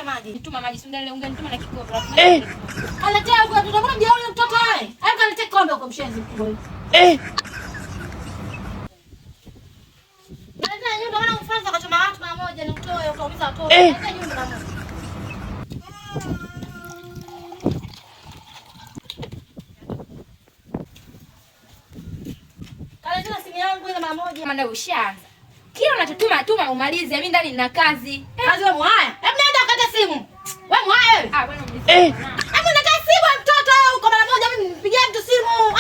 maji. Nituma maji, si ndio unga nituma na kikombe. Kaletea huko tutamwona ndio yule mtoto wewe. Hebu kalete kombe huko mshenzi mkubwa. Ndio nyumba maana mfranza akachoma watu mara moja ni utoe ukaumiza watoto. Ndio nyumba mama. Kalete simu yangu ile mara moja. Maana ushaanza. Kila unachotuma umalize, mimi ndani nina kazi. Kazi wewe mwaya. Hebu nenda ukate simu. Wewe mwaya wewe. Ah, bwana mzee. Hebu nenda simu mtoto huko mara moja mimi nipigie mtu simu.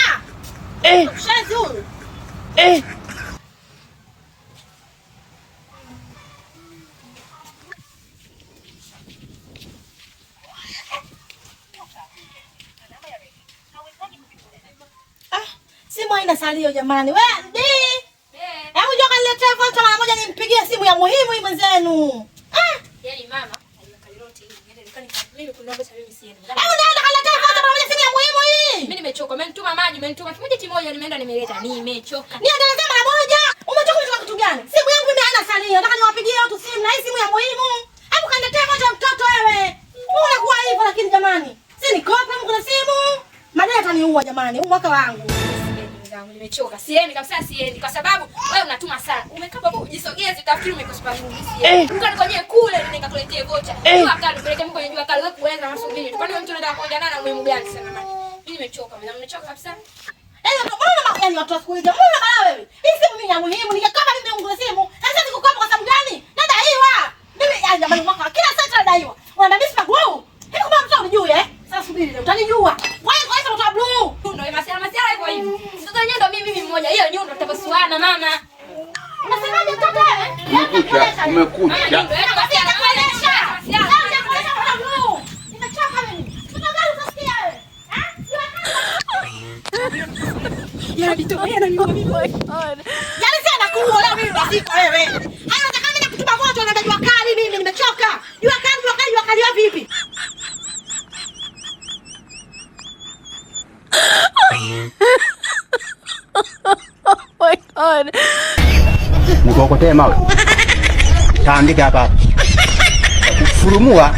Shenzi huyu. Simu haina salio jamani. Wewe ndi. Hebu njoo kaniletee foto mara moja nimpigie simu ya muhimu hii mwenzenu. Yaani mama, alikaliroti hivi. Mimi kunaomba mimi siende. Hebu nenda kaniletee foto mara moja simu ya muhimu hii. Mimi nimechoka. Umenituma maji, umenituma kimoja nimeenda nimeleta. Nimechoka. Niendelee mara moja. Umechoka kutoka kitu gani? Simu yangu mimi haina salio. Nataka niwapigie watu simu na hii simu ya muhimu. Hebu kaniletee foto ya mtoto wewe. Unakuwa hivyo lakini jamani. Si nikope kuna simu. Madai ataniua jamani. Huu mwaka wangu. Nimechoka. Siendi kabisa siendi kwa sababu wewe unatuma sana. Umekaa hapo ujisogeze utafikiri umekosa nguvu. Ukanikoje kule nikakuletea vocha. Jua kali peleke mko kwenye jua kali wewe kuweza masubiri. Kwani wewe mtu unataka kuongea na muhimu gani sana mama? Mimi nimechoka. Mimi nimechoka kabisa. Mbona yani watu wasikuiza? Mbona bala wewe? Hii simu mimi ya muhimu nikakaba mimi ngule simu. Sasa nikukopa kwa sababu gani? Nadaiwa. Mimi jamani mwaka kila saa nadaiwa. Unaniambia sipa blue. Hivi kama mtu unijue Sasa subiri utanijua. Wewe kwa sababu uta blue. Ndio masiala hivyo hivi. Sasa yenyewe ndio mimi mmoja. Hiyo nyundo tutapasuana mama. Unasemaje mtoto wewe? Umekucha. Yaani si anakuona mimi basi wewe. Hayo nataka mimi nakutuma moto na jua kali mimi nimechoka. Jua kali wa vipi? Oh my God. Nikokotee mawe. Taandika hapa. Kufurumua